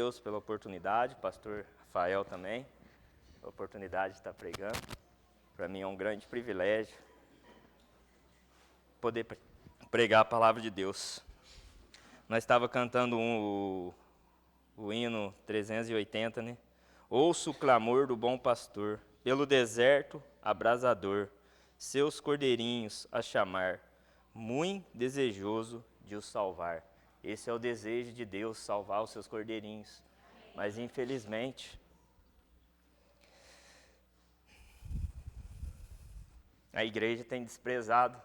Deus pela oportunidade, pastor Rafael também, a oportunidade de estar pregando. Para mim é um grande privilégio poder pregar a palavra de Deus. Nós estávamos cantando o hino 380, né? Ouço o clamor do bom pastor, pelo deserto abrasador, seus cordeirinhos a chamar, muito desejoso de os salvar. Esse é o desejo de Deus, salvar os seus cordeirinhos. Mas infelizmente, a igreja tem desprezado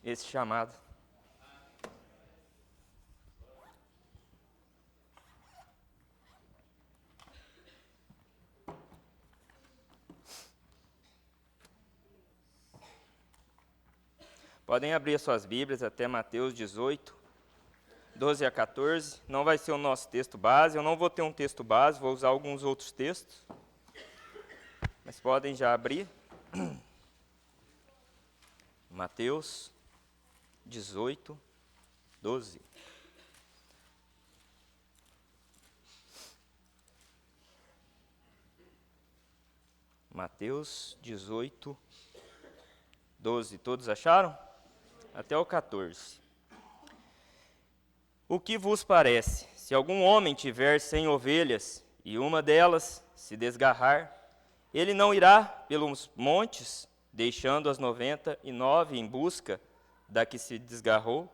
esse chamado. Podem abrir as suas Bíblias até Mateus 18, 12 a 14. Não vai ser o nosso texto base, eu não vou ter um texto base, vou usar alguns outros textos. Mas podem já abrir. Mateus 18, 12. Mateus 18, 12. Todos acharam? Até o 14. O que vos parece? Se algum homem tiver 100 ovelhas e uma delas se desgarrar, ele não irá pelos montes, deixando as 99 em busca da que se desgarrou?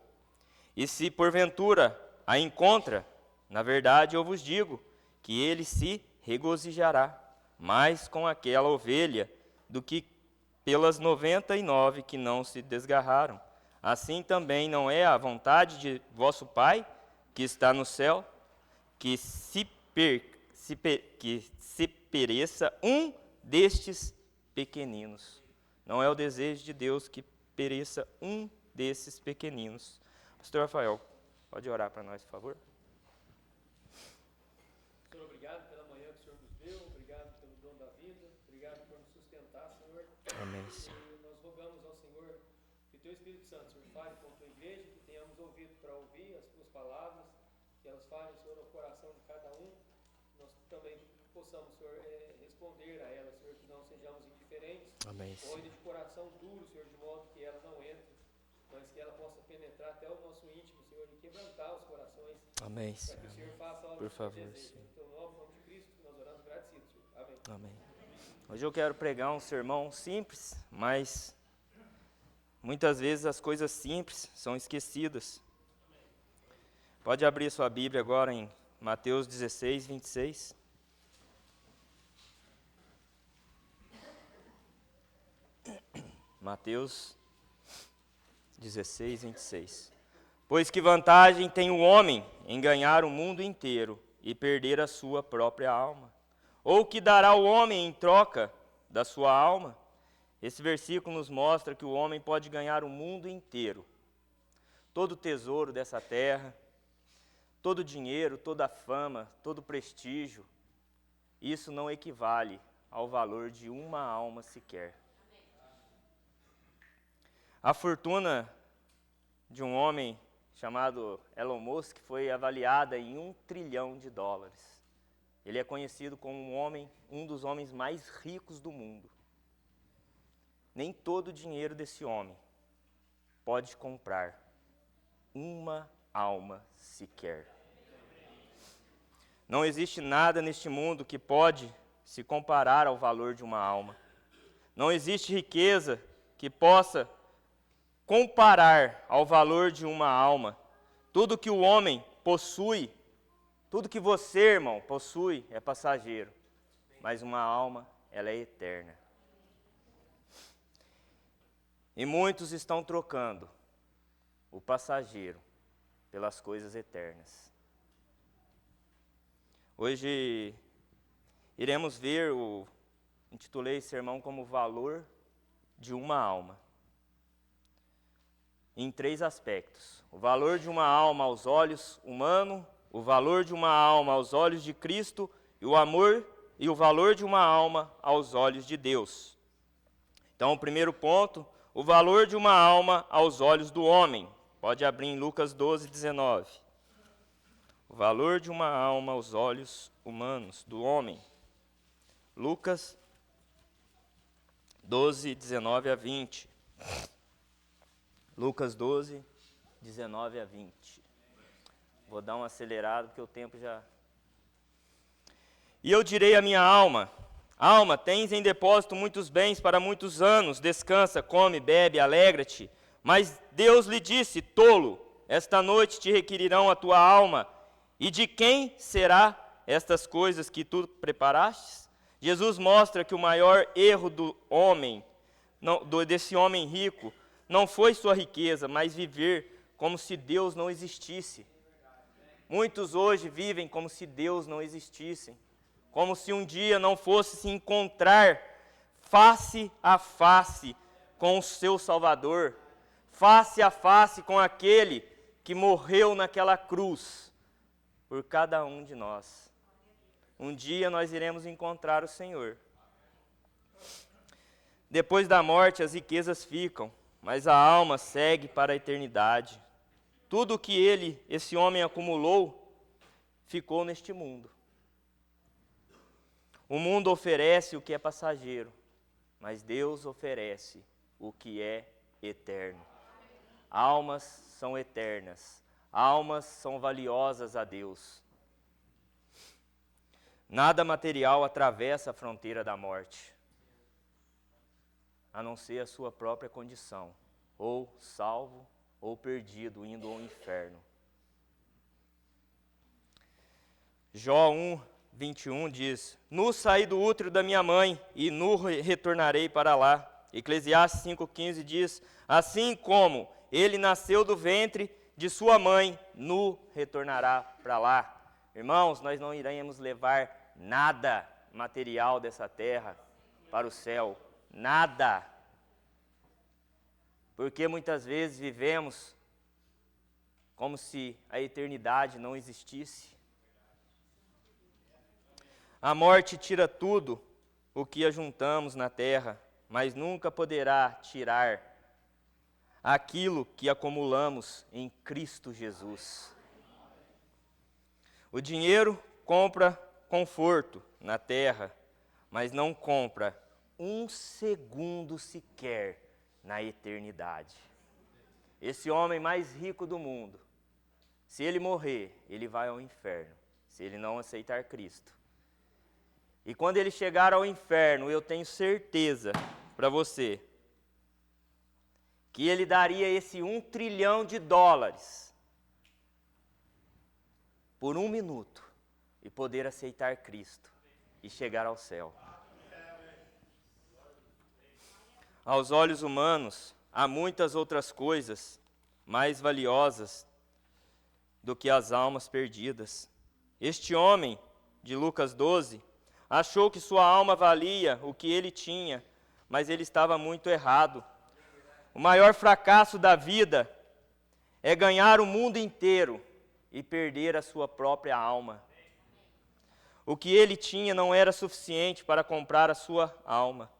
E se porventura a encontra, na verdade eu vos digo que ele se regozijará mais com aquela ovelha do que pelas 99 que não se desgarraram. Assim também não é a vontade de vosso Pai, que está no céu, que se pereça um destes pequeninos. Não é o desejo de Deus que pereça um desses pequeninos. Pastor Rafael, pode orar para nós, por favor? Senhor, obrigado pela manhã que o Senhor nos deu, obrigado pelo dom da vida, obrigado por nos sustentar, Senhor. Amém, Senhor. E nós rogamos ao Senhor que o Teu Espírito Santo, Senhor, fale com a Tua igreja, que tenhamos ouvido para ouvir as Tuas palavras, que elas falem, Senhor, ao coração de cada um, nós também possamos, Senhor, responder a elas, Senhor, que não sejamos indiferentes, Amém, ou ainda de coração duro, Senhor, de modo que ela não entre, mas que ela possa penetrar até o nosso íntimo, Senhor, e quebrantar os corações. Amém, Para que o Senhor faça a obra por que o Senhor favor, deseja. Senhor. Em Teu nome, em nome de Cristo, nós oramos agradecidos, Senhor. Amém. Amém. Hoje eu quero pregar um sermão simples, mas muitas vezes as coisas simples são esquecidas. Pode abrir sua Bíblia agora em Mateus 16, 26. Mateus 16, 26. Pois que vantagem tem o homem em ganhar o mundo inteiro e perder a sua própria alma? Ou que dará o homem em troca da sua alma? Esse versículo nos mostra que o homem pode ganhar o mundo inteiro. Todo o tesouro dessa terra, todo o dinheiro, toda a fama, todo o prestígio, isso não equivale ao valor de uma alma sequer. A fortuna de um homem chamado Elon Musk foi avaliada em $1 trilhão. Ele é conhecido como um dos homens mais ricos do mundo. Nem todo o dinheiro desse homem pode comprar uma alma sequer. Não existe nada neste mundo que pode se comparar ao valor de uma alma. Não existe riqueza que possa comparar ao valor de uma alma. Tudo que o homem possui, tudo que você, irmão, possui é passageiro, mas uma alma, ela é eterna. E muitos estão trocando o passageiro pelas coisas eternas. Hoje iremos ver, intitulei esse sermão como o valor de uma alma. Em 3 aspectos: o valor de uma alma aos olhos humanos, o valor de uma alma aos olhos de Cristo e o amor e o valor de uma alma aos olhos de Deus. Então, o primeiro ponto, o valor de uma alma aos olhos do homem. Pode abrir em Lucas 12, 19. O O valor de uma alma aos olhos humanos, do homem. Lucas 12, 19 a 20. Lucas 12, 19 a 20. Vou dar um acelerado, porque o tempo já... E eu direi à minha alma: alma, tens em depósito muitos bens para muitos anos, descansa, come, bebe, alegra-te. Mas Deus lhe disse: tolo, esta noite te requerirão a tua alma. E de quem será estas coisas que tu preparastes? Jesus mostra que o maior erro do homem, desse homem rico, não foi sua riqueza, mas viver como se Deus não existisse. Muitos hoje vivem como se Deus não existisse, como se um dia não fosse se encontrar face a face com o seu Salvador, face a face com aquele que morreu naquela cruz por cada um de nós. Um dia nós iremos encontrar o Senhor. Depois da morte as riquezas ficam, mas a alma segue para a eternidade. Tudo o que esse homem acumulou, ficou neste mundo. O mundo oferece o que é passageiro, mas Deus oferece o que é eterno. Almas são eternas, almas são valiosas a Deus. Nada material atravessa a fronteira da morte, a não ser a sua própria condição, ou salvo ou perdido, indo ao inferno. Jó 1, 21 diz: nu saí do útero da minha mãe, e nu retornarei para lá. Eclesiastes 5,15 diz: assim como ele nasceu do ventre de sua mãe, nu retornará para lá. Irmãos, nós não iremos levar nada material dessa terra para o céu. Nada. Porque muitas vezes vivemos como se a eternidade não existisse. A morte tira tudo o que ajuntamos na terra, mas nunca poderá tirar aquilo que acumulamos em Cristo Jesus. O dinheiro compra conforto na terra, mas não compra um segundo sequer na eternidade. Esse homem mais rico do mundo, se ele morrer, ele vai ao inferno, se ele não aceitar Cristo. E quando ele chegar ao inferno, eu tenho certeza para você, que ele daria esse $1 trilhão por 1 minuto e poder aceitar Cristo e chegar ao céu. Aos olhos humanos, há muitas outras coisas mais valiosas do que as almas perdidas. Este homem, de Lucas 12, achou que sua alma valia o que ele tinha, mas ele estava muito errado. O maior fracasso da vida é ganhar o mundo inteiro e perder a sua própria alma. O que ele tinha não era suficiente para comprar a sua alma.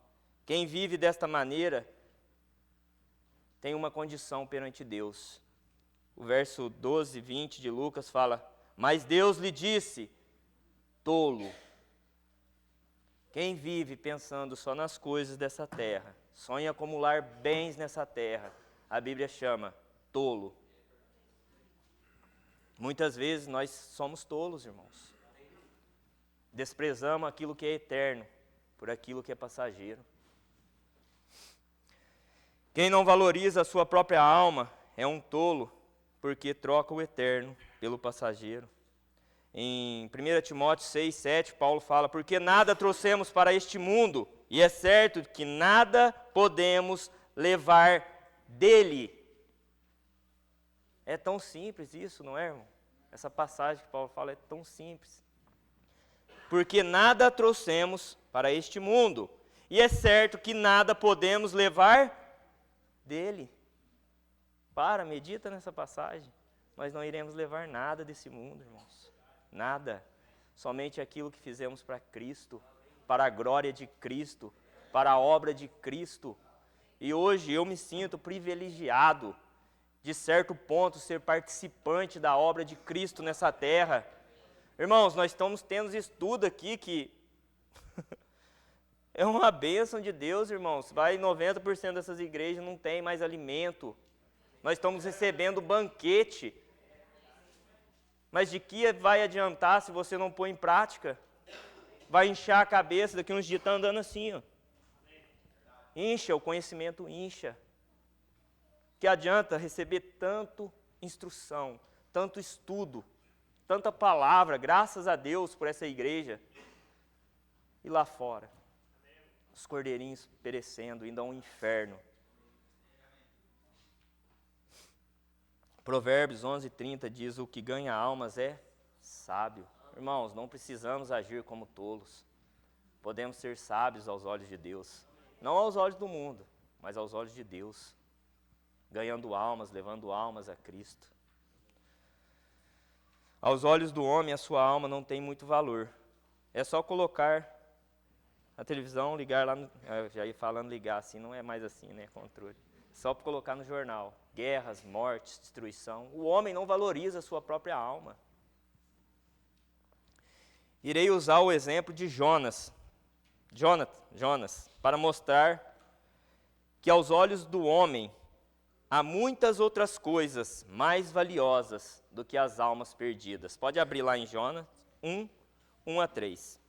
Quem vive desta maneira tem uma condição perante Deus. O verso 12, 20 de Lucas fala: mas Deus lhe disse, tolo. Quem vive pensando só nas coisas dessa terra, sonha acumular bens nessa terra, a Bíblia chama tolo. Muitas vezes nós somos tolos, irmãos. Desprezamos aquilo que é eterno por aquilo que é passageiro. Quem não valoriza a sua própria alma é um tolo, porque troca o eterno pelo passageiro. Em 1 Timóteo 6, 7, Paulo fala: porque nada trouxemos para este mundo, e é certo que nada podemos levar dele. É tão simples isso, não é, irmão? Essa passagem que Paulo fala é tão simples. Porque nada trouxemos para este mundo, e é certo que nada podemos levar dele. Medita nessa passagem. Nós não iremos levar nada desse mundo, irmãos. Nada. Somente aquilo que fizemos para Cristo, para a glória de Cristo, para a obra de Cristo. E hoje eu me sinto privilegiado de certo ponto, ser participante da obra de Cristo nessa terra. Irmãos, nós estamos tendo estudo aqui que é uma bênção de Deus, irmãos. 90% dessas igrejas não tem mais alimento. Nós estamos recebendo banquete. Mas de que vai adiantar se você não pôr em prática? Vai inchar a cabeça, daqui uns dias está andando assim, ó. Incha, o conhecimento incha. Que adianta receber tanto instrução, tanto estudo, tanta palavra, graças a Deus por essa igreja. E lá fora, os cordeirinhos perecendo, indo ao inferno. Provérbios 11:30 diz: o que ganha almas é sábio. Irmãos, não precisamos agir como tolos. Podemos ser sábios aos olhos de Deus. Não aos olhos do mundo, mas aos olhos de Deus. Ganhando almas, levando almas a Cristo. Aos olhos do homem, a sua alma não tem muito valor. É só colocar a televisão, ligar lá, já ia falando ligar assim, não é mais assim, né, controle. Só para colocar no jornal, guerras, mortes, destruição. O homem não valoriza a sua própria alma. Irei usar o exemplo de Jonas, para mostrar que aos olhos do homem há muitas outras coisas mais valiosas do que as almas perdidas. Pode abrir lá em Jonas 1:1-3.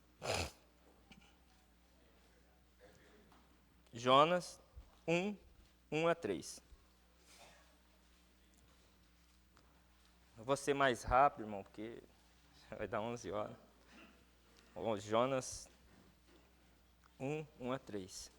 Jonas 1:1-3. Eu vou ser mais rápido, irmão, porque vai dar 11 horas. Jonas 1:1-3.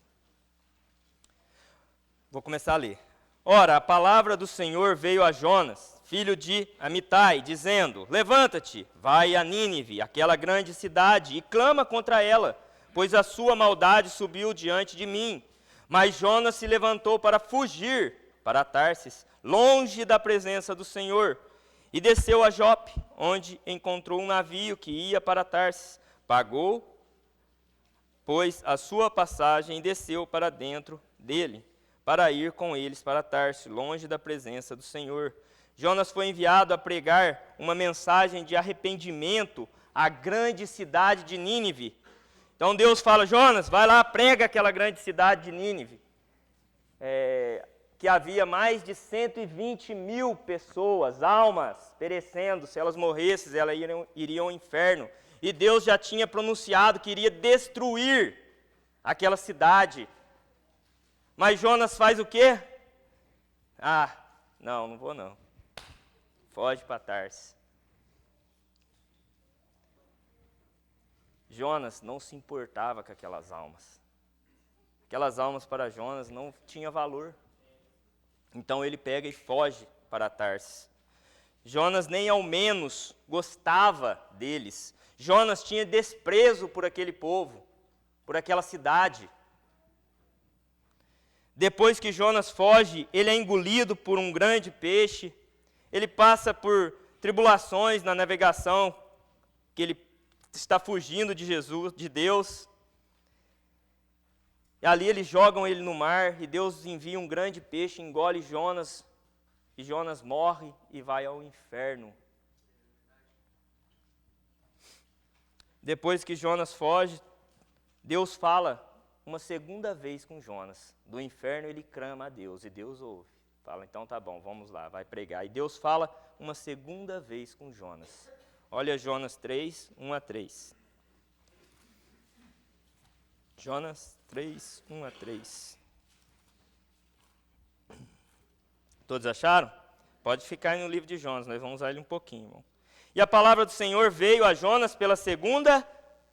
Vou começar a ler. Ora, a palavra do Senhor veio a Jonas, filho de Amitai, dizendo: levanta-te, vai a Nínive, aquela grande cidade, e clama contra ela, pois a sua maldade subiu diante de mim. Mas Jonas se levantou para fugir para Tarsis, longe da presença do Senhor, e desceu a Jope, onde encontrou um navio que ia para Tarsis. Pagou, pois, a sua passagem e desceu para dentro dele, para ir com eles para Tarsis, longe da presença do Senhor. Jonas foi enviado a pregar uma mensagem de arrependimento à grande cidade de Nínive. Então Deus fala: Jonas, vai lá, prega aquela grande cidade de Nínive. Que havia mais de 120.000 pessoas, almas, perecendo. Se elas morressem, elas iriam ao inferno. E Deus já tinha pronunciado que iria destruir aquela cidade. Mas Jonas faz o quê? Não vou não. Foge para Tarsis. Jonas não se importava com aquelas almas. Aquelas almas para Jonas não tinham valor. Então ele pega e foge para Tarsis. Jonas nem ao menos gostava deles. Jonas tinha desprezo por aquele povo, por aquela cidade. Depois que Jonas foge, ele é engolido por um grande peixe. Ele passa por tribulações na navegação, que ele está fugindo de Jesus, de Deus. E ali eles jogam ele no mar, e Deus envia um grande peixe, engole Jonas, e Jonas morre e vai ao inferno. Depois que Jonas foge, Deus fala uma segunda vez com Jonas. Do inferno ele clama a Deus, e Deus ouve. Fala: então tá bom, vamos lá, vai pregar. E Deus fala uma segunda vez com Jonas. Olha Jonas 3:1-3. Jonas 3:1-3. Todos acharam? Pode ficar aí no livro de Jonas, nós vamos usar ele um pouquinho, irmão. E a palavra do Senhor veio a Jonas pela segunda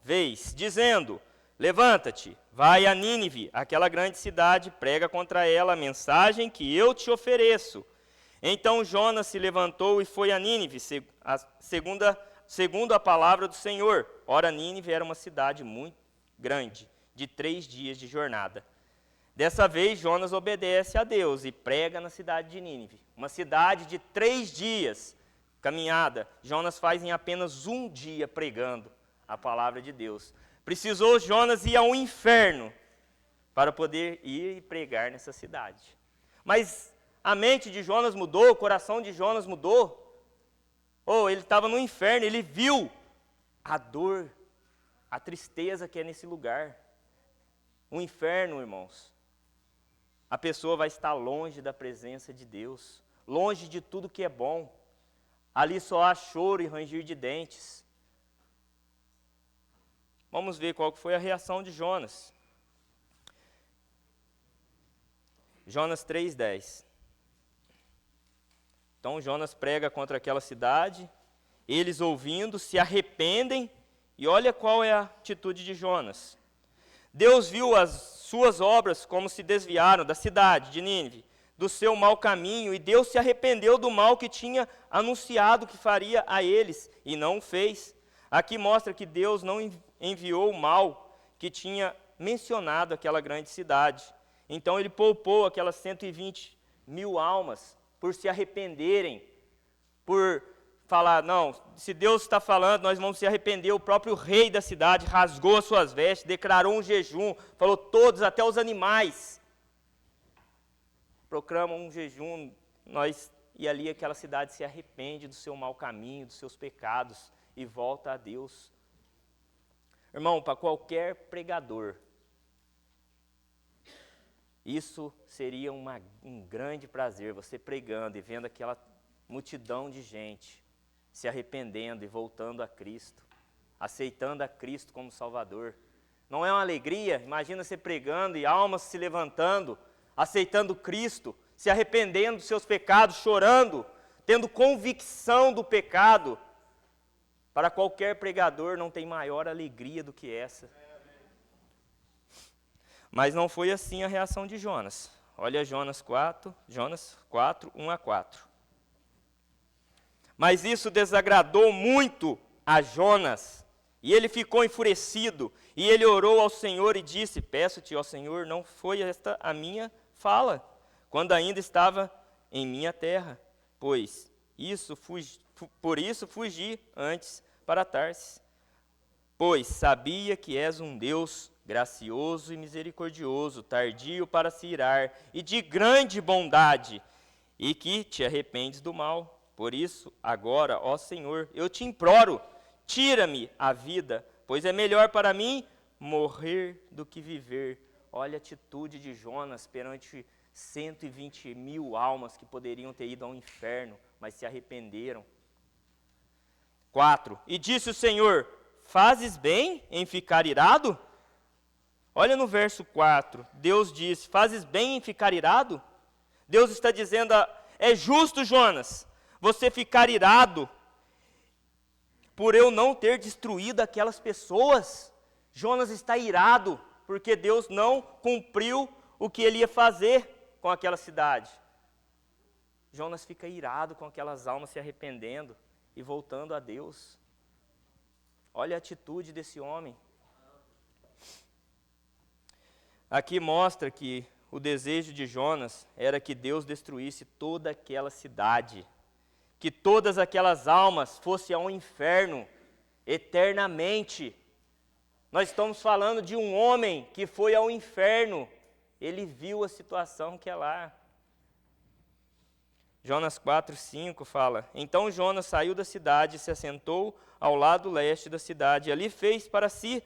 vez, dizendo: levanta-te, vai a Nínive, aquela grande cidade, prega contra ela a mensagem que eu te ofereço. Então Jonas se levantou e foi a Nínive, segundo a palavra do Senhor. Ora, Nínive era uma cidade muito grande, de 3 dias de jornada. Dessa vez, Jonas obedece a Deus e prega na cidade de Nínive. Uma cidade de 3 dias, caminhada. Jonas faz em apenas 1 dia pregando a palavra de Deus. Precisou Jonas ir ao inferno para poder ir e pregar nessa cidade. Mas A mente de Jonas mudou, o coração de Jonas mudou. Ele estava no inferno, ele viu a dor, a tristeza que é nesse lugar. O inferno, irmãos, a pessoa vai estar longe da presença de Deus, longe de tudo que é bom. Ali só há choro e ranger de dentes. Vamos ver qual foi a reação de Jonas. Jonas 3:10. Então Jonas prega contra aquela cidade, eles ouvindo, se arrependem, e olha qual é a atitude de Jonas. Deus viu as suas obras como se desviaram da cidade de Nínive, do seu mau caminho, e Deus se arrependeu do mal que tinha anunciado que faria a eles, e não o fez. Aqui mostra que Deus não enviou o mal que tinha mencionado aquela grande cidade. Então ele poupou aquelas 120.000 almas, por se arrependerem, por falar, não, se Deus está falando, nós vamos se arrepender. O próprio rei da cidade rasgou as suas vestes, declarou um jejum, falou todos, até os animais, proclamam um jejum, e ali aquela cidade se arrepende do seu mau caminho, dos seus pecados, e volta a Deus. Irmão, para qualquer pregador, isso seria um grande prazer, você pregando e vendo aquela multidão de gente se arrependendo e voltando a Cristo, aceitando a Cristo como Salvador. Não é uma alegria? Imagina você pregando e almas se levantando, aceitando Cristo, se arrependendo dos seus pecados, chorando, tendo convicção do pecado. Para qualquer pregador não tem maior alegria do que essa. Mas não foi assim a reação de Jonas. Olha Jonas 4, 1-4. Mas isso desagradou muito a Jonas, e ele ficou enfurecido, e ele orou ao Senhor e disse, peço-te, ó Senhor, não foi esta a minha fala, quando ainda estava em minha terra, por isso fugi antes para Tarsis, pois sabia que és um Deus gracioso e misericordioso, tardio para se irar, e de grande bondade, e que te arrependes do mal. Por isso, agora, ó Senhor, eu te imploro, tira-me a vida, pois é melhor para mim morrer do que viver. Olha a atitude de Jonas perante 120.000 almas que poderiam ter ido ao inferno, mas se arrependeram. 4. E disse o Senhor, fazes bem em ficar irado? Olha no verso 4, Deus diz, fazes bem em ficar irado? Deus está dizendo, é justo, Jonas, você ficar irado por eu não ter destruído aquelas pessoas. Jonas está irado porque Deus não cumpriu o que ele ia fazer com aquela cidade. Jonas fica irado com aquelas almas se arrependendo e voltando a Deus. Olha a atitude desse homem. Aqui mostra que o desejo de Jonas era que Deus destruísse toda aquela cidade, que todas aquelas almas fossem ao inferno eternamente. Nós estamos falando de um homem que foi ao inferno, ele viu a situação que é lá. Jonas 4:5 fala, então Jonas saiu da cidade e se assentou ao lado leste da cidade, e ali fez para si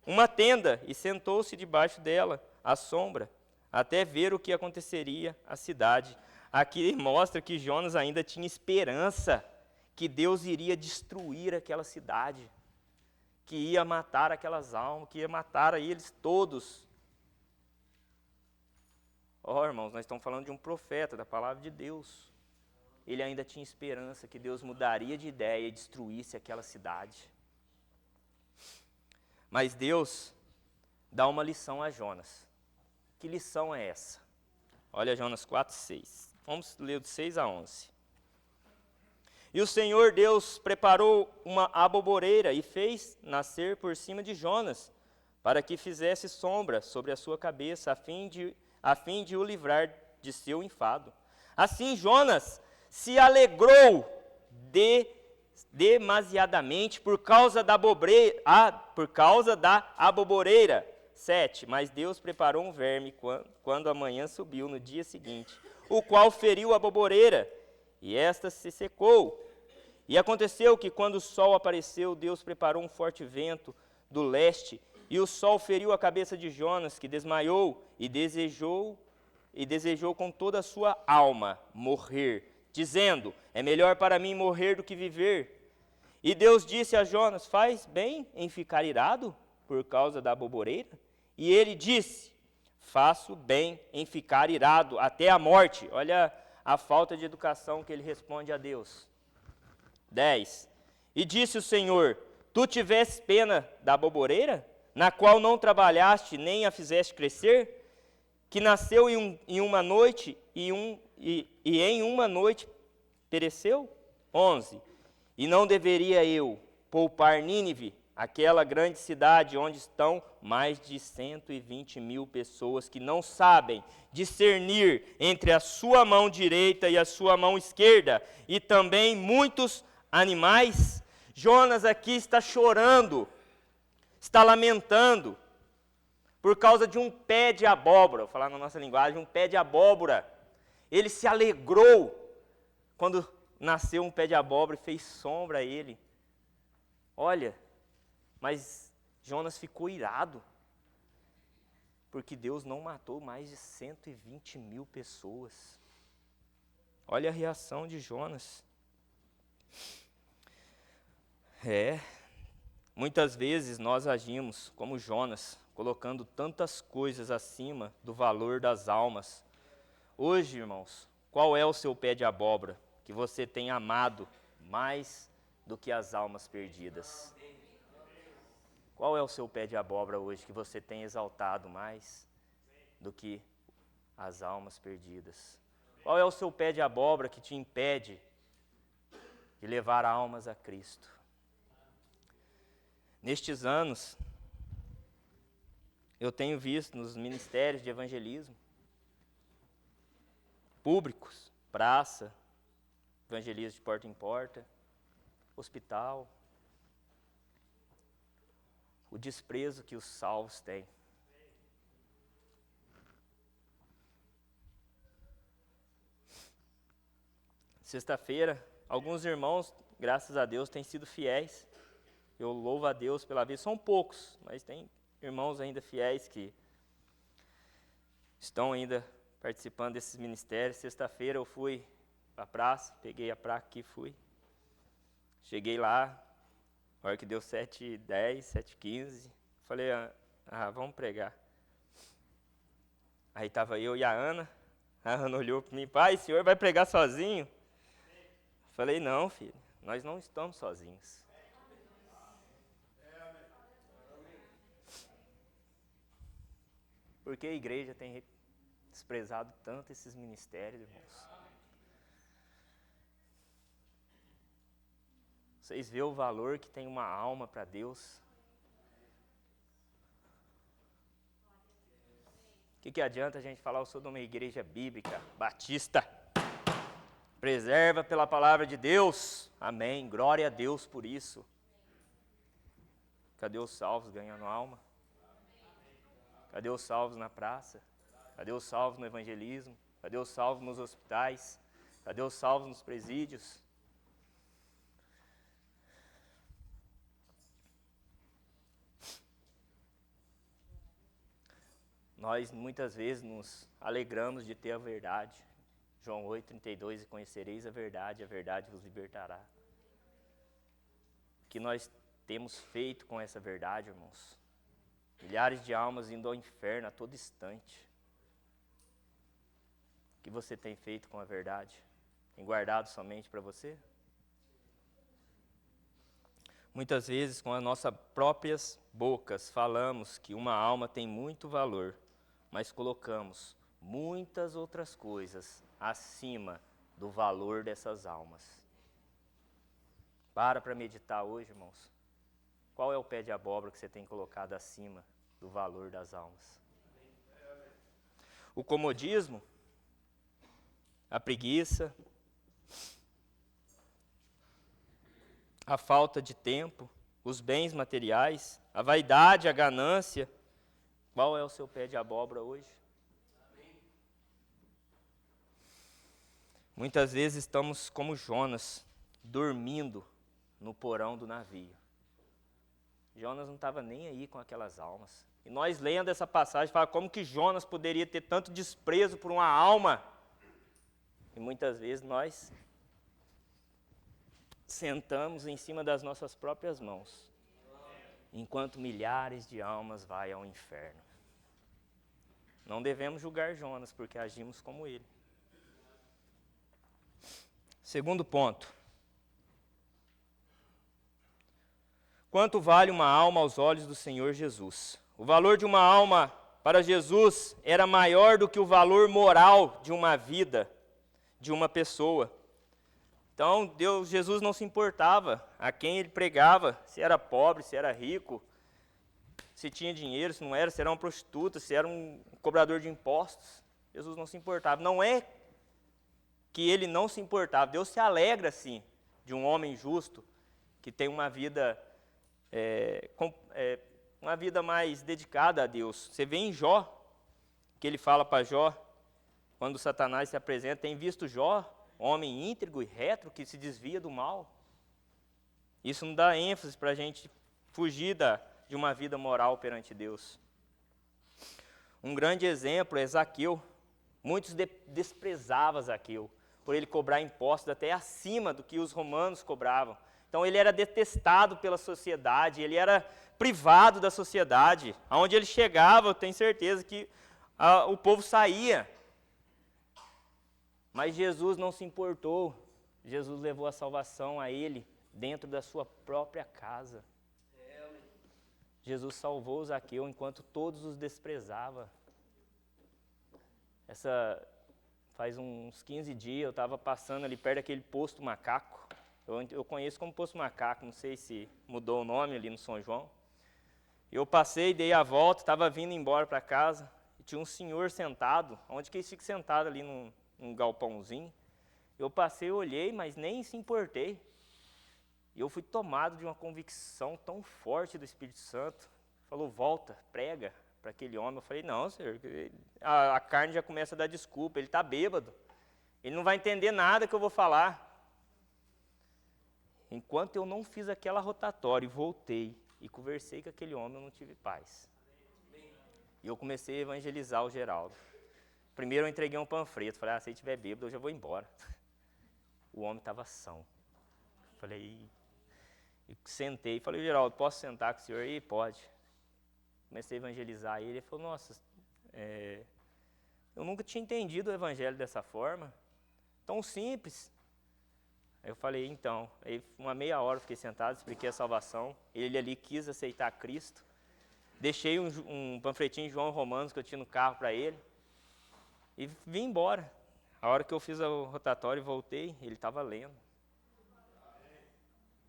uma tenda e sentou-se debaixo dela, à sombra, até ver o que aconteceria à cidade. Aqui mostra que Jonas ainda tinha esperança que Deus iria destruir aquela cidade, que ia matar aquelas almas, que ia matar eles todos. Irmãos, nós estamos falando de um profeta, da palavra de Deus. Ele ainda tinha esperança que Deus mudaria de ideia e destruísse aquela cidade. Mas Deus dá uma lição a Jonas. Que lição é essa? Olha Jonas 4:6. Vamos ler de 6-11. E o Senhor Deus preparou uma aboboreira e fez nascer por cima de Jonas, para que fizesse sombra sobre a sua cabeça, a fim de o livrar de seu enfado. Assim Jonas se alegrou demasiadamente por causa da aboboreira. 7. Mas Deus preparou um verme quando a manhã subiu no dia seguinte, o qual feriu a boboreira, e esta se secou. E aconteceu que, quando o sol apareceu, Deus preparou um forte vento do leste, e o sol feriu a cabeça de Jonas, que desmaiou e desejou com toda a sua alma morrer, dizendo: é melhor para mim morrer do que viver. E Deus disse a Jonas: faz bem em ficar irado por causa da boboreira? E ele disse: faço bem em ficar irado até a morte. Olha a falta de educação que ele responde a Deus. 10. E disse o Senhor: tu tiveste pena da boboreira, na qual não trabalhaste nem a fizeste crescer, que nasceu em uma noite e em uma noite pereceu? 11. E não deveria eu poupar Nínive, aquela grande cidade onde estão mais de 120.000 pessoas que não sabem discernir entre a sua mão direita e a sua mão esquerda, e também muitos animais? Jonas aqui está chorando, está lamentando, por causa de um pé de abóbora, vou falar na nossa linguagem, um pé de abóbora. Ele se alegrou quando nasceu um pé de abóbora e fez sombra a ele. Olha, mas Jonas ficou irado, porque Deus não matou mais de 120.000 pessoas. Olha a reação de Jonas. Muitas vezes nós agimos como Jonas, colocando tantas coisas acima do valor das almas. Hoje, irmãos, qual é o seu pé de abóbora que você tem amado mais do que as almas perdidas? Qual é o seu pé de abóbora hoje que você tem exaltado mais do que as almas perdidas? Qual é o seu pé de abóbora que te impede de levar almas a Cristo? Nestes anos, eu tenho visto nos ministérios de evangelismo, públicos, praça, evangelismo de porta em porta, hospital, o desprezo que os salvos têm. Sexta-feira, alguns irmãos, graças a Deus, têm sido fiéis. Eu louvo a Deus pela vida. São poucos, mas tem irmãos ainda fiéis que estão ainda participando desses ministérios. Sexta-feira eu fui para a praça, peguei a placa aqui e fui. Cheguei lá, a hora que deu 7h10, 7h15, falei, vamos pregar. Aí estava eu e a Ana olhou para mim: pai, o senhor vai pregar sozinho? Falei: não, filho, nós não estamos sozinhos. Por que a igreja tem desprezado tanto esses ministérios, irmãos? Vocês veem o valor que tem uma alma para Deus? O que adianta a gente falar: eu sou de uma igreja bíblica, batista, preserva pela palavra de Deus? Amém, glória a Deus por isso. Cadê os salvos ganhando alma? Cadê os salvos na praça? Cadê os salvos no evangelismo? Cadê os salvos nos hospitais? Cadê os salvos nos presídios? Nós muitas vezes nos alegramos de ter a verdade. João 8,32, e conhecereis a verdade vos libertará. O que nós temos feito com essa verdade, irmãos? Milhares de almas indo ao inferno a todo instante. O que você tem feito com a verdade? Tem guardado somente para você? Muitas vezes, com as nossas próprias bocas, falamos que uma alma tem muito valor, mas colocamos muitas outras coisas acima do valor dessas almas. Para meditar hoje, irmãos. Qual é o pé de abóbora que você tem colocado acima do valor das almas? O comodismo, a preguiça, a falta de tempo, os bens materiais, a vaidade, a ganância. Qual é o seu pé de abóbora hoje? Muitas vezes estamos como Jonas, dormindo no porão do navio. Jonas não estava nem aí com aquelas almas. E nós lendo essa passagem, fala como que Jonas poderia ter tanto desprezo por uma alma. E muitas vezes nós sentamos em cima das nossas próprias mãos, enquanto milhares de almas vão ao inferno. Não devemos julgar Jonas, porque agimos como ele. Segundo ponto. Quanto vale uma alma aos olhos do Senhor Jesus? O valor de uma alma para Jesus era maior do que o valor moral de uma vida, de uma pessoa. Então, Jesus não se importava a quem ele pregava, se era pobre, se era rico, se tinha dinheiro, se não era, se era uma prostituta, se era um cobrador de impostos. Jesus não se importava. Não é que ele não se importava. Deus se alegra, sim, de um homem justo que tem uma vida mais dedicada a Deus. Você vê em Jó, que ele fala para Jó, quando Satanás se apresenta, tem visto Jó, homem íntegro e reto, que se desvia do mal. Isso não dá ênfase para a gente fugir de uma vida moral perante Deus. Um grande exemplo é Zaqueu. Muitos desprezavam Zaqueu, por ele cobrar impostos até acima do que os romanos cobravam. Então ele era detestado pela sociedade, ele era privado da sociedade. Aonde ele chegava, eu tenho certeza que o povo saía. Mas Jesus não se importou. Jesus levou a salvação a ele dentro da sua própria casa. Jesus salvou Zaqueu enquanto todos os desprezavam. Faz uns 15 dias eu estava passando ali perto daquele posto macaco. Eu conheço como posto macaco, não sei se mudou o nome ali no São João. Eu passei, dei a volta, estava vindo embora para casa, e tinha um senhor sentado, onde que ele fica sentado ali num galpãozinho. Eu passei, olhei, mas nem se importei. E eu fui tomado de uma convicção tão forte do Espírito Santo. Falou, volta, prega para aquele homem. Eu falei, não, senhor, a carne já começa a dar desculpa, ele está bêbado. Ele não vai entender nada que eu vou falar. Enquanto eu não fiz aquela rotatória e voltei e conversei com aquele homem, eu não tive paz. E eu comecei a evangelizar o Geraldo. Primeiro eu entreguei um panfleto, falei, se ele estiver bêbado, eu já vou embora. O homem estava são. Falei, sentei, falei, Geraldo, posso sentar com o senhor aí? Pode. Comecei a evangelizar ele, ele falou, nossa, eu nunca tinha entendido o evangelho dessa forma, tão simples. Aí eu falei, então, aí uma meia hora eu fiquei sentado, expliquei a salvação, ele ali quis aceitar Cristo, deixei um panfletinho de João Romanos que eu tinha no carro para ele, e vim embora. A hora que eu fiz o rotatório e voltei, ele estava lendo.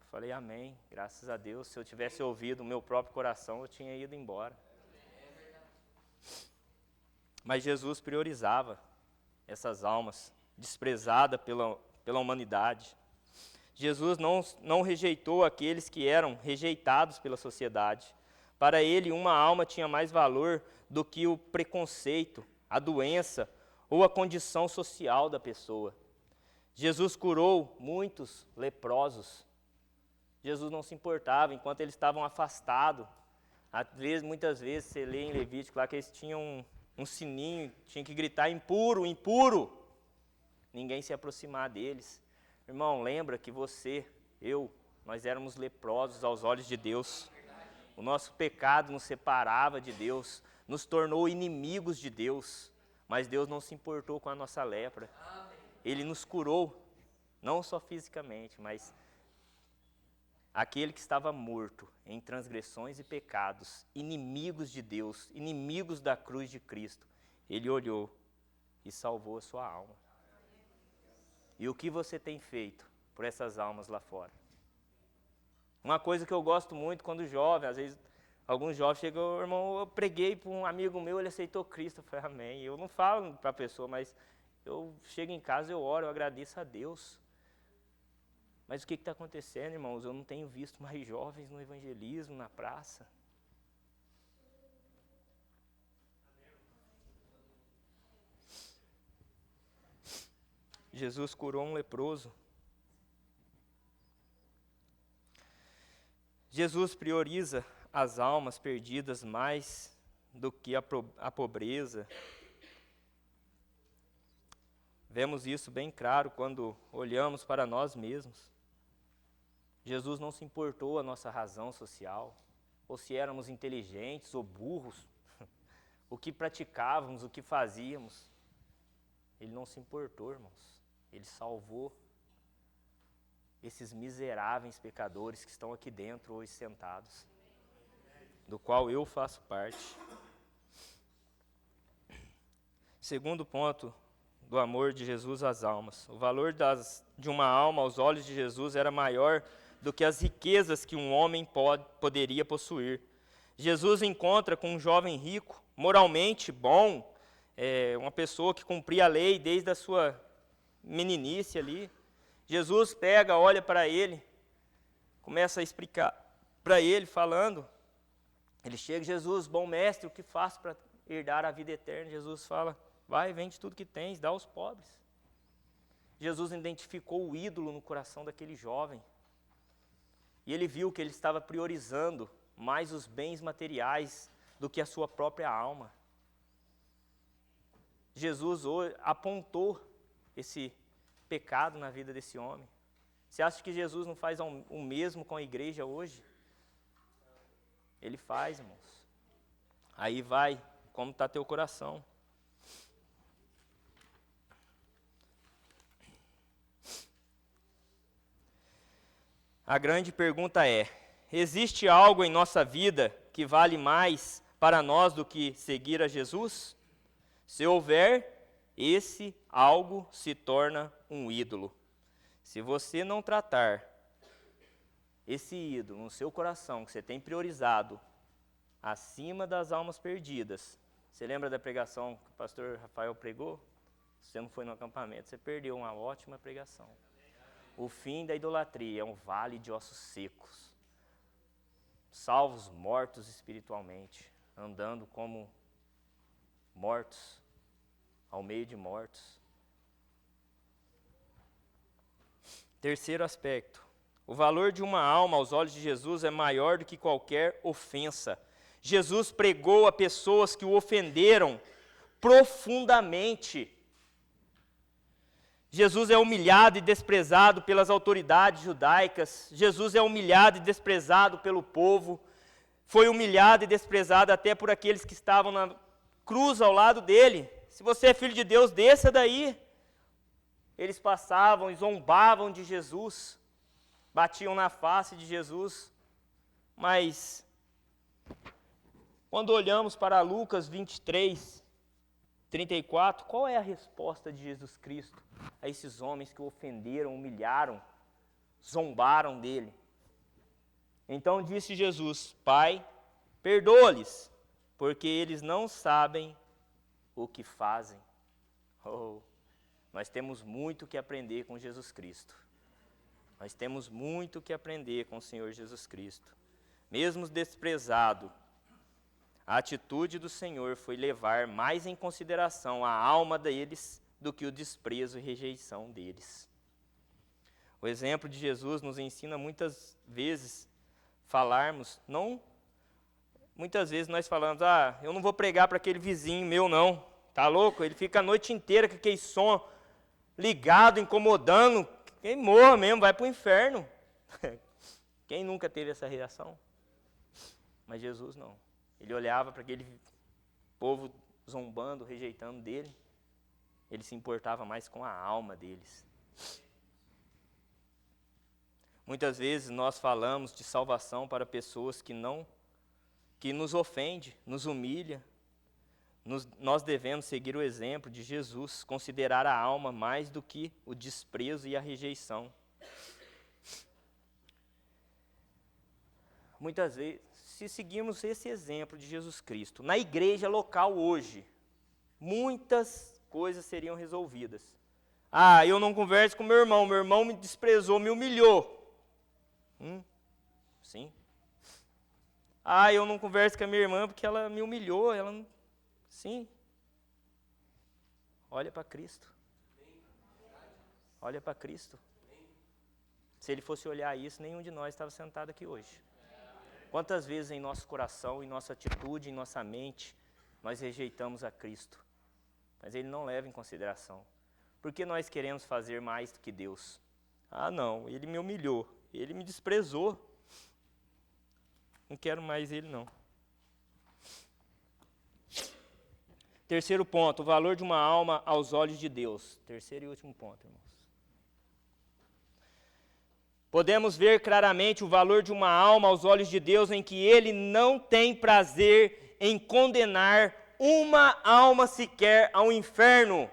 Eu falei, amém, graças a Deus, se eu tivesse ouvido o meu próprio coração, eu tinha ido embora. Mas Jesus priorizava essas almas, desprezadas pela humanidade. Jesus não rejeitou aqueles que eram rejeitados pela sociedade. Para ele, uma alma tinha mais valor do que o preconceito, a doença ou a condição social da pessoa. Jesus curou muitos leprosos. Jesus não se importava, enquanto eles estavam afastados. Muitas vezes, você lê em Levítico lá que eles tinham um sininho, tinha que gritar, impuro, impuro. Ninguém se aproximar deles. Irmão, lembra que nós éramos leprosos aos olhos de Deus. O nosso pecado nos separava de Deus, nos tornou inimigos de Deus. Mas Deus não se importou com a nossa lepra. Ele nos curou, não só fisicamente, mas aquele que estava morto em transgressões e pecados, inimigos de Deus, inimigos da cruz de Cristo, ele olhou e salvou a sua alma. E o que você tem feito por essas almas lá fora? Uma coisa que eu gosto muito quando jovem, às vezes alguns jovens chegam, irmão, eu preguei para um amigo meu, ele aceitou Cristo. Eu falei, amém. Eu não falo para a pessoa, mas eu chego em casa, eu oro, eu agradeço a Deus. Mas o que está acontecendo, irmãos? Eu não tenho visto mais jovens no evangelismo, na praça. Jesus curou um leproso. Jesus prioriza as almas perdidas mais do que a pobreza. Vemos isso bem claro quando olhamos para nós mesmos. Jesus não se importou a nossa razão social, ou se éramos inteligentes ou burros, o que praticávamos, o que fazíamos. Ele não se importou, irmãos. Ele salvou esses miseráveis pecadores que estão aqui dentro hoje sentados, do qual eu faço parte. Segundo ponto do amor de Jesus às almas. O valor de uma alma aos olhos de Jesus era maior do que as riquezas que um homem poderia possuir. Jesus encontra com um jovem rico, moralmente bom, uma pessoa que cumpria a lei desde a sua meninice ali. Jesus pega, olha para ele, começa a explicar para ele, falando. Ele chega, Jesus, bom mestre, o que faço para herdar a vida eterna? Jesus fala, vai, vende tudo que tens, dá aos pobres. Jesus identificou o ídolo no coração daquele jovem. E ele viu que ele estava priorizando mais os bens materiais do que a sua própria alma. Jesus apontou esse pecado na vida desse homem. Você acha que Jesus não faz o mesmo com a igreja hoje? Ele faz, irmãos. Aí vai, como está teu coração? A grande pergunta é: existe algo em nossa vida que vale mais para nós do que seguir a Jesus? Se houver, esse algo se torna um ídolo. Se você não tratar esse ídolo no seu coração, que você tem priorizado acima das almas perdidas. Você lembra da pregação que o pastor Rafael pregou? Se você não foi no acampamento, você perdeu uma ótima pregação. O fim da idolatria é um vale de ossos secos. Salvos mortos espiritualmente, andando como mortos, ao meio de mortos. Terceiro aspecto. O valor de uma alma aos olhos de Jesus é maior do que qualquer ofensa. Jesus pregou a pessoas que o ofenderam profundamente. Jesus é humilhado e desprezado pelas autoridades judaicas. Jesus é humilhado e desprezado pelo povo. Foi humilhado e desprezado até por aqueles que estavam na cruz ao lado dele. Se você é filho de Deus, desça daí. Eles passavam e zombavam de Jesus. Batiam na face de Jesus. Mas, quando olhamos para Lucas 23, 34, qual é a resposta de Jesus Cristo a esses homens que o ofenderam, humilharam, zombaram dele? Então disse Jesus: Pai, perdoa-lhes, porque eles não sabem o que fazem. Oh, nós temos muito que aprender com Jesus Cristo. Nós temos muito que aprender com o Senhor Jesus Cristo. Mesmo desprezado, a atitude do Senhor foi levar mais em consideração a alma deles do que o desprezo e rejeição deles. O exemplo de Jesus nos ensina muitas vezes muitas vezes nós falamos, eu não vou pregar para aquele vizinho meu não, tá louco? Ele fica a noite inteira com aquele som ligado, incomodando, quem morra mesmo, vai para o inferno. Quem nunca teve essa reação? Mas Jesus não. Ele olhava para aquele povo zombando, rejeitando dele. Ele se importava mais com a alma deles. Muitas vezes nós falamos de salvação para pessoas que nos ofende, nos humilha. Nós devemos seguir o exemplo de Jesus, considerar a alma mais do que o desprezo e a rejeição. Muitas vezes, se seguirmos esse exemplo de Jesus Cristo, na igreja local hoje, muitas coisas seriam resolvidas. Eu não converso com meu irmão me desprezou, me humilhou. Sim. Eu não converso com a minha irmã porque ela me humilhou, Sim. Olha para Cristo. Olha para Cristo. Se ele fosse olhar isso, nenhum de nós estava sentado aqui hoje. Quantas vezes em nosso coração, em nossa atitude, em nossa mente, nós rejeitamos a Cristo, mas ele não leva em consideração. Porque nós queremos fazer mais do que Deus. Ah não, ele me humilhou, ele me desprezou. Não quero mais ele não. Terceiro ponto, o valor de uma alma aos olhos de Deus. Terceiro e último ponto, irmãos. Podemos ver claramente o valor de uma alma aos olhos de Deus em que ele não tem prazer em condenar uma alma sequer ao inferno.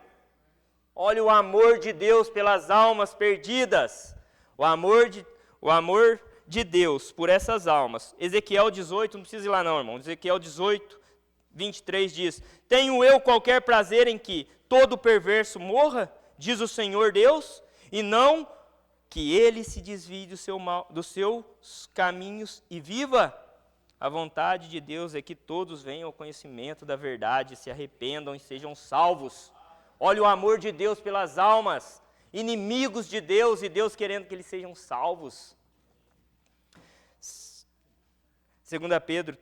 Olha o amor de Deus pelas almas perdidas. O amor de Deus por essas almas. Ezequiel 18, não precisa ir lá não, irmão. Ezequiel 18, 23 diz: tenho eu qualquer prazer em que todo perverso morra, diz o Senhor Deus, e não que ele se desvie dos seus caminhos e viva. A vontade de Deus é que todos venham ao conhecimento da verdade, se arrependam e sejam salvos. Olha o amor de Deus pelas almas, inimigos de Deus, e Deus querendo que eles sejam salvos. 2 Pedro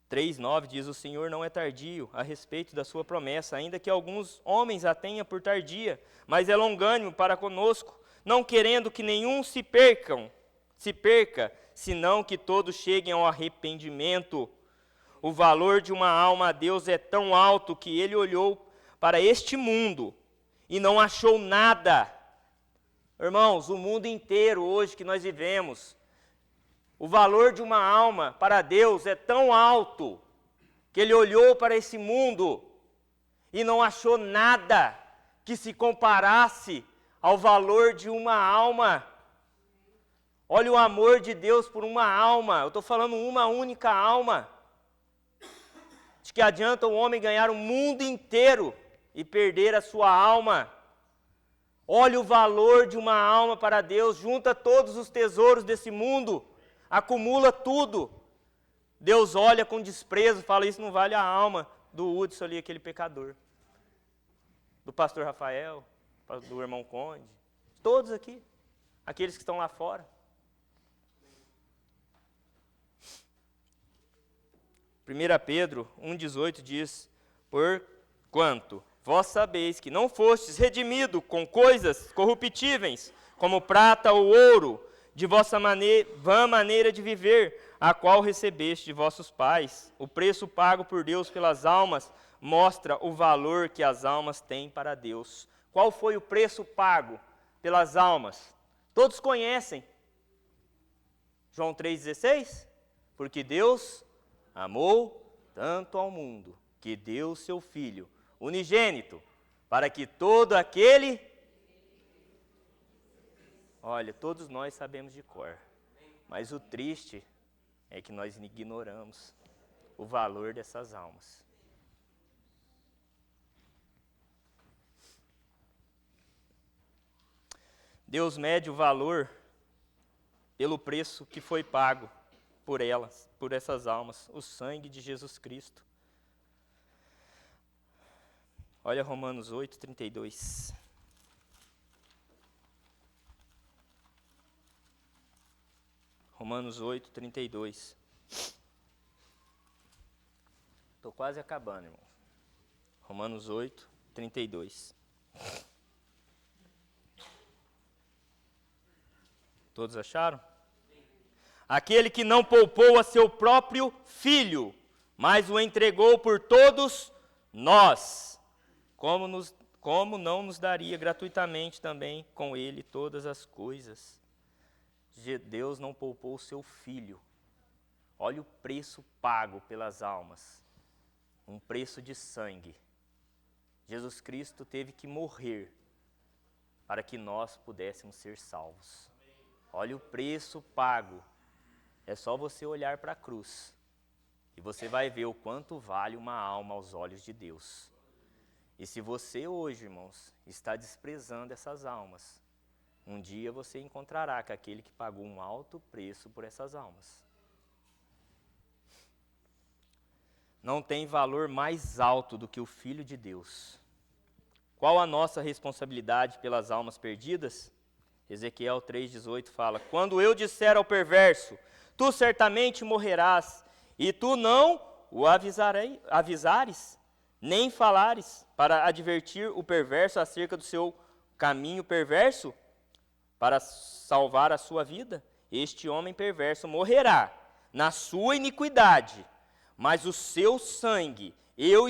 3,9 diz: o Senhor não é tardio a respeito da sua promessa, ainda que alguns homens a tenham por tardia, mas é longânimo para conosco, não querendo que nenhum se perca, senão que todos cheguem ao arrependimento. O valor de uma alma a Deus é tão alto que ele olhou para este mundo e não achou nada. Irmãos, o mundo inteiro hoje que nós vivemos, o valor de uma alma para Deus é tão alto que ele olhou para esse mundo e não achou nada que se comparasse ao valor de uma alma. Olha o amor de Deus por uma alma. Eu estou falando uma única alma. De que adianta o homem ganhar o mundo inteiro e perder a sua alma? Olha o valor de uma alma para Deus. Junta todos os tesouros desse mundo, acumula tudo. Deus olha com desprezo, fala: isso não vale a alma do Hudson ali, aquele pecador. Do pastor Rafael, do irmão Conde. Todos aqui. Aqueles que estão lá fora. 1 Pedro 1,18 diz: porquanto vós sabeis que não fostes redimidos com coisas corruptíveis, como prata ou ouro, de vossa vã maneira de viver, a qual recebeste de vossos pais. O preço pago por Deus pelas almas mostra o valor que as almas têm para Deus. Qual foi o preço pago pelas almas? Todos conhecem. João 3,16? Porque Deus amou tanto ao mundo, que deu seu Filho unigênito, para que todo aquele... Olha, todos nós sabemos de cor, mas o triste é que nós ignoramos o valor dessas almas. Deus mede o valor pelo preço que foi pago por elas, por essas almas, o sangue de Jesus Cristo. Olha Romanos 8, 32. Romanos 8, 32. Estou quase acabando, irmão. Romanos 8, 32. Todos acharam? Aquele que não poupou a seu próprio Filho, mas o entregou por todos nós, como não nos daria gratuitamente também com ele todas as coisas? Deus não poupou o seu Filho. Olha o preço pago pelas almas, um preço de sangue. Jesus Cristo teve que morrer para que nós pudéssemos ser salvos. Olha o preço pago. É só você olhar para a cruz e você vai ver o quanto vale uma alma aos olhos de Deus. E se você hoje, irmãos, está desprezando essas almas, um dia você encontrará com aquele que pagou um alto preço por essas almas. Não tem valor mais alto do que o Filho de Deus. Qual a nossa responsabilidade pelas almas perdidas? Ezequiel 3,18 fala: quando eu disser ao perverso, tu certamente morrerás, e tu não o avisares, nem falares, para advertir o perverso acerca do seu caminho perverso, para salvar a sua vida, este homem perverso morrerá na sua iniquidade, mas o seu sangue eu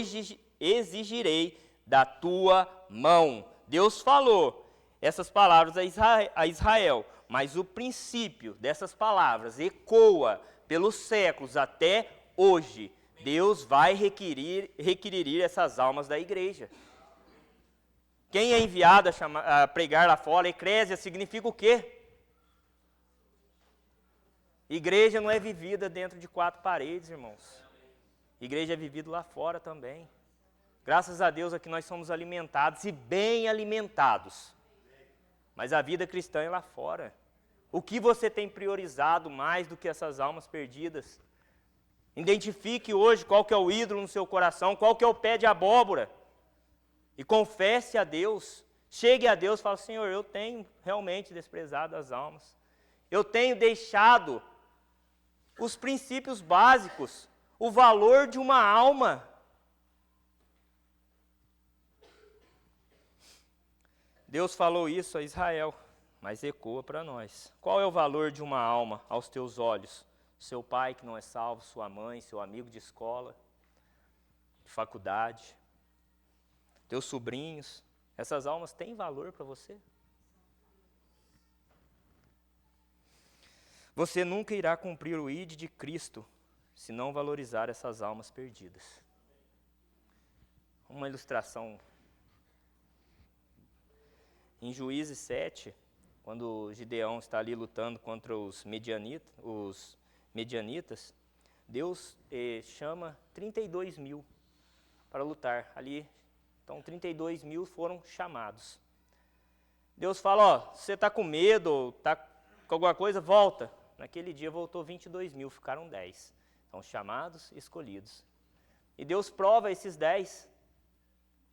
exigirei da tua mão. Deus falou essas palavras a Israel, mas o princípio dessas palavras ecoa pelos séculos até hoje. Deus vai requerir essas almas da igreja. Quem é enviado a pregar lá fora, eclésia, significa o quê? Igreja não é vivida dentro de 4 paredes, irmãos. Igreja é vivida lá fora também. Graças a Deus aqui nós somos alimentados e bem alimentados. Mas a vida cristã é lá fora. O que você tem priorizado mais do que essas almas perdidas? Identifique hoje qual que é o ídolo no seu coração, qual que é o pé de abóbora. E confesse a Deus. Chegue a Deus e fale: Senhor, eu tenho realmente desprezado as almas. Eu tenho deixado os princípios básicos, o valor de uma alma. Deus falou isso a Israel, mas ecoa para nós. Qual é o valor de uma alma aos teus olhos? Seu pai que não é salvo, sua mãe, seu amigo de escola, de faculdade, teus sobrinhos, essas almas têm valor para você? Você nunca irá cumprir o ID de Cristo se não valorizar essas almas perdidas. Uma ilustração. Em Juízes 7, quando Gideão está ali lutando contra os medianitas, Deus chama 32 mil para lutar ali. Então 32 mil foram chamados. Deus fala: ó, você está com medo, está com alguma coisa, volta. Naquele dia voltou 22 mil, ficaram 10. Então chamados, escolhidos. E Deus prova esses 10.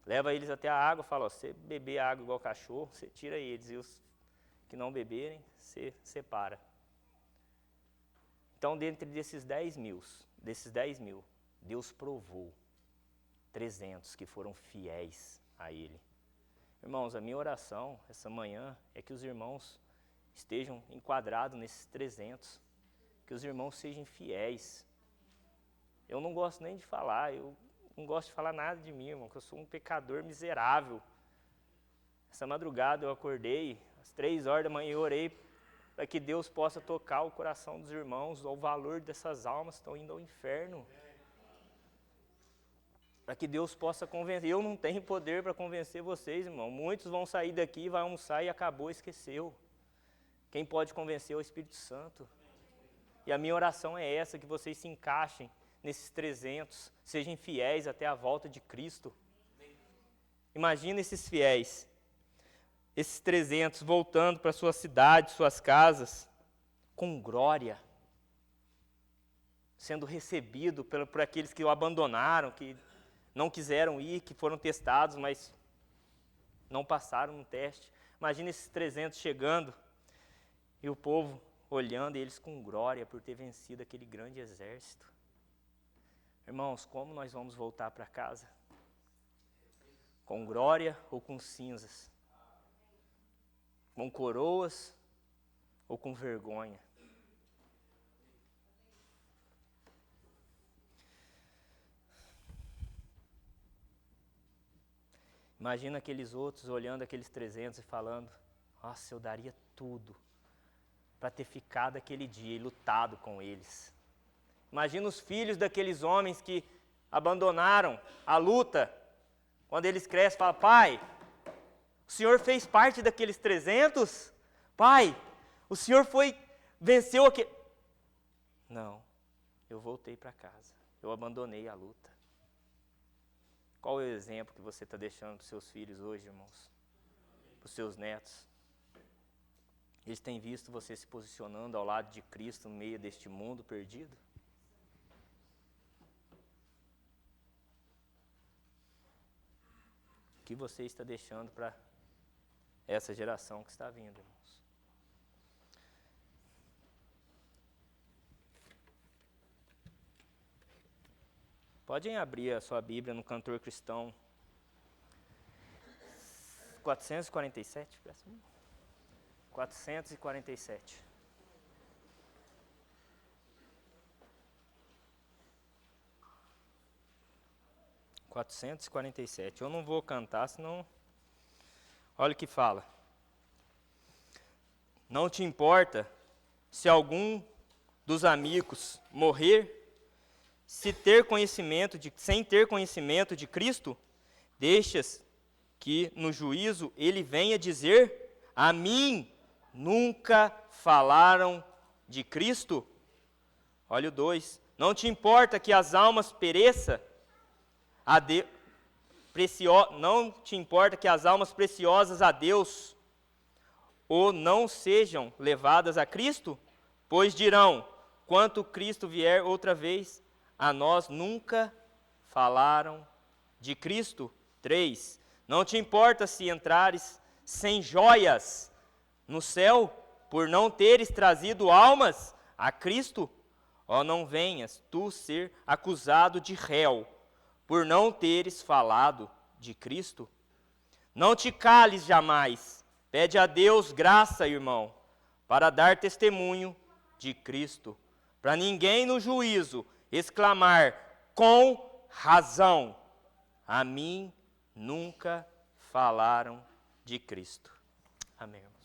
Leva eles até a água, fala: ó, você beber água igual cachorro, você tira eles. E os que não beberem, você separa. Então, dentre desses 10 mil, Deus provou 300 que foram fiéis a Ele. Irmãos, a minha oração essa manhã é que os irmãos estejam enquadrados nesses 300, que os irmãos sejam fiéis. Eu não gosto nem de falar, eu não gosto de falar nada de mim, irmão, que eu sou um pecador miserável. Essa madrugada eu acordei, às 3 horas da manhã eu orei para que Deus possa tocar o coração dos irmãos, ao valor dessas almas que estão indo ao inferno. Para que Deus possa convencer. Eu não tenho poder para convencer vocês, irmão. Muitos vão sair daqui, vai almoçar e acabou, esqueceu. Quem pode convencer é o Espírito Santo. E a minha oração é essa, que vocês se encaixem nesses 300, sejam fiéis até a volta de Cristo. Imagina esses fiéis, esses 300 voltando para suas cidades, suas casas, com glória, sendo recebido por aqueles que o abandonaram, que não quiseram ir, que foram testados, mas não passaram no teste. Imagina esses 300 chegando e o povo olhando, e eles com glória por ter vencido aquele grande exército. Irmãos, como nós vamos voltar para casa? Com glória ou com cinzas? Com coroas ou com vergonha? Imagina aqueles outros olhando aqueles 300 e falando: nossa, eu daria tudo para ter ficado aquele dia e lutado com eles. Imagina os filhos daqueles homens que abandonaram a luta. Quando eles crescem, falam: pai, o senhor fez parte daqueles 300? Pai, o senhor venceu aquele... Não, eu voltei para casa, eu abandonei a luta. Qual é o exemplo que você está deixando para os seus filhos hoje, irmãos? Para os seus netos? Eles têm visto você se posicionando ao lado de Cristo no meio deste mundo perdido? que você está deixando para essa geração que está vindo, irmãos? Podem abrir a sua Bíblia no Cantor Cristão 447, 447. Eu não vou cantar, senão... Olha o que fala. Não te importa se algum dos amigos morrer, sem ter conhecimento de Cristo, deixas que no juízo ele venha dizer: a mim nunca falaram de Cristo? Olha o 2. Não te importa que as almas pereçam? Não te importa que as almas preciosas a Deus ou não sejam levadas a Cristo? Pois dirão: quando Cristo vier outra vez, a nós nunca falaram de Cristo. 3. Não te importa se entrares sem joias no céu, por não teres trazido almas a Cristo? Ó, não venhas tu ser acusado de réu, por não teres falado de Cristo. Não te cales jamais, pede a Deus graça, irmão, para dar testemunho de Cristo, para ninguém no juízo exclamar com razão: a mim nunca falaram de Cristo. Amém, irmãos.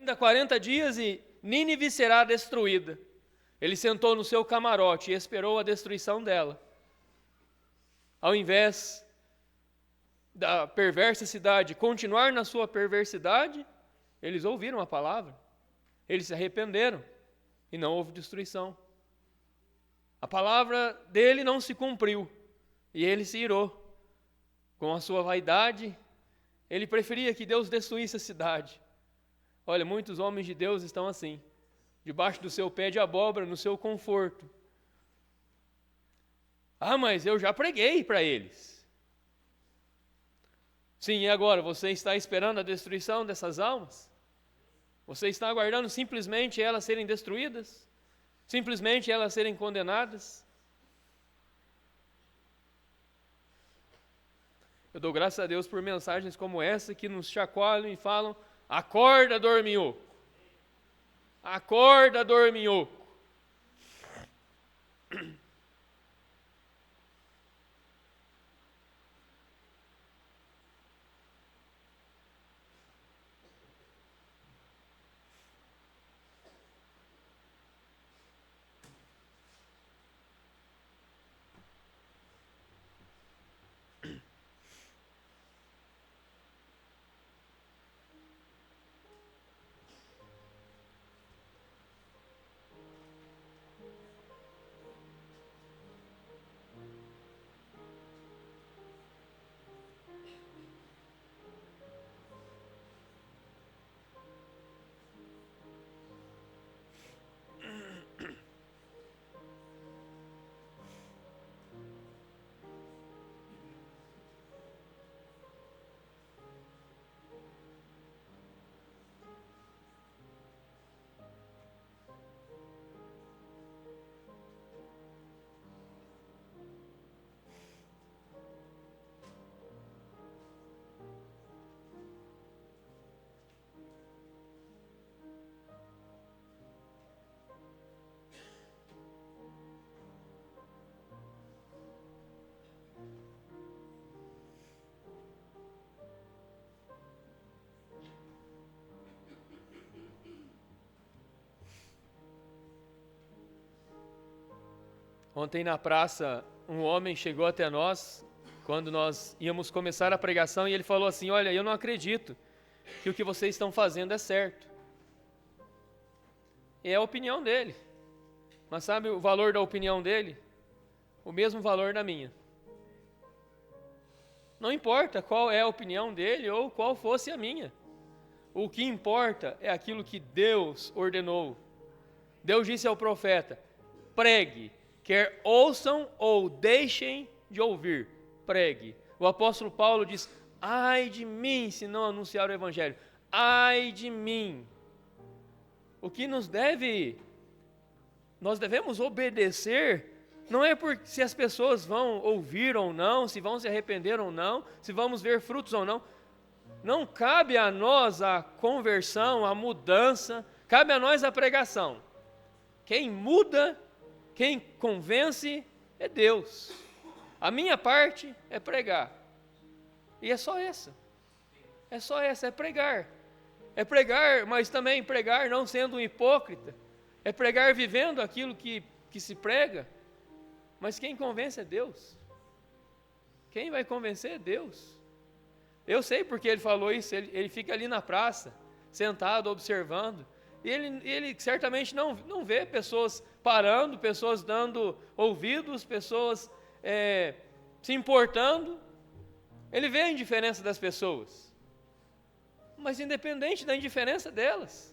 Ainda 40 dias e Nínive será destruída. Ele sentou no seu camarote e esperou a destruição dela. Ao invés da perversa cidade continuar na sua perversidade, eles ouviram a palavra, eles se arrependeram e não houve destruição. A palavra dele não se cumpriu e ele se irou. Com a sua vaidade, ele preferia que Deus destruísse a cidade. Olha, muitos homens de Deus estão assim, debaixo do seu pé de abóbora, no seu conforto. Ah, mas eu já preguei para eles. Sim, e agora? Você está esperando a destruição dessas almas? Você está aguardando simplesmente elas serem destruídas? Simplesmente elas serem condenadas? Eu dou graças a Deus por mensagens como essa que nos chacoalham e falam: acorda, dorminhoco. Acorda, dorminhoco. Ontem na praça, um homem chegou até nós, quando nós íamos começar a pregação, e ele falou assim: olha, eu não acredito que o que vocês estão fazendo é certo. E é a opinião dele. Mas sabe o valor da opinião dele? O mesmo valor da minha. Não importa qual é a opinião dele ou qual fosse a minha. O que importa é aquilo que Deus ordenou. Deus disse ao profeta: pregue, quer ouçam ou deixem de ouvir, pregue. O apóstolo Paulo diz: ai de mim se não anunciar o evangelho, ai de mim. O que nós devemos obedecer, não é por se as pessoas vão ouvir ou não, se vão se arrepender ou não, se vamos ver frutos ou não. Não cabe a nós a conversão, a mudança, cabe a nós a pregação. Quem muda, quem convence é Deus. A minha parte é pregar. E é só essa. É só essa, é pregar. É pregar, mas também pregar não sendo um hipócrita. É pregar vivendo aquilo que se prega. Mas quem convence é Deus. Quem vai convencer é Deus. Eu sei porque ele falou isso. Ele fica ali na praça, sentado, observando. E ele certamente não vê pessoas parando, pessoas dando ouvidos, pessoas se importando. Ele vê a indiferença das pessoas. Mas independente da indiferença delas,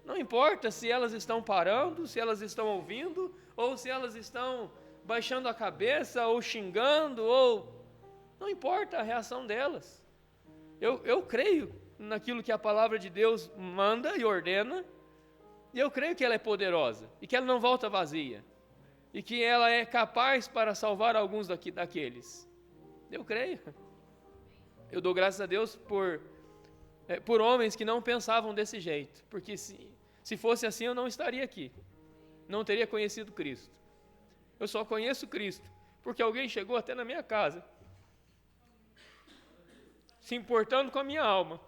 não importa se elas estão parando, se elas estão ouvindo, ou se elas estão baixando a cabeça, ou xingando, não importa a reação delas. Eu creio naquilo que a palavra de Deus manda e ordena, e eu creio que ela é poderosa, e que ela não volta vazia, e que ela é capaz para salvar alguns daqueles. Eu creio. Eu dou graças a Deus por homens que não pensavam desse jeito, porque se fosse assim eu não estaria aqui, não teria conhecido Cristo. Eu só conheço Cristo porque alguém chegou até na minha casa, se importando com a minha alma,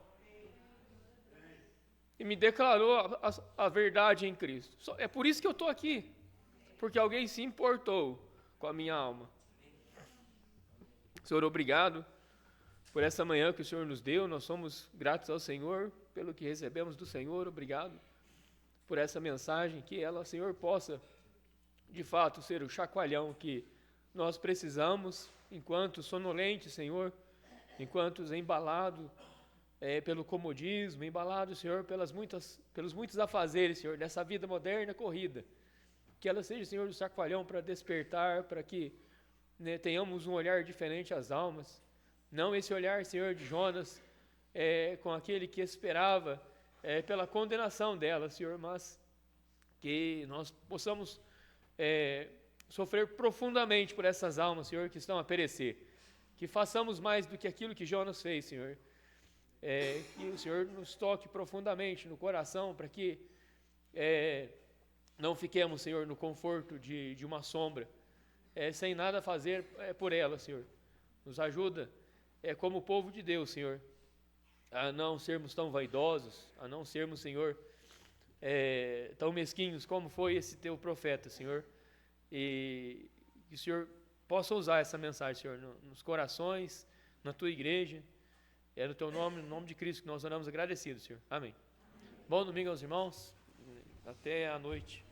e me declarou a verdade em Cristo. É por isso que eu estou aqui, porque alguém se importou com a minha alma. Senhor, obrigado por essa manhã que o Senhor nos deu. Nós somos gratos ao Senhor pelo que recebemos do Senhor. Obrigado por essa mensagem, que ela, Senhor, possa de fato ser o chacoalhão que nós precisamos, enquanto sonolentes, Senhor, enquanto embalados pelo comodismo, embalados, Senhor, pelos muitos afazeres, Senhor, dessa vida moderna corrida. Que ela seja, Senhor, o chacoalhão para despertar, para que tenhamos um olhar diferente às almas. Não esse olhar, Senhor, de Jonas, com aquele que esperava pela condenação dela, Senhor, mas que nós possamos sofrer profundamente por essas almas, Senhor, que estão a perecer. Que façamos mais do que aquilo que Jonas fez, Senhor. Que o Senhor nos toque profundamente no coração, para que não fiquemos, Senhor, no conforto de uma sombra, sem nada fazer por ela, Senhor. Nos ajuda, como povo de Deus, Senhor, a não sermos tão vaidosos, a não sermos, Senhor, tão mesquinhos como foi esse teu profeta, Senhor. E que o Senhor possa usar essa mensagem, Senhor, nos corações, na tua igreja. É no teu nome, no nome de Cristo, que nós oramos agradecidos, Senhor. Amém. Bom domingo aos irmãos. Até a noite.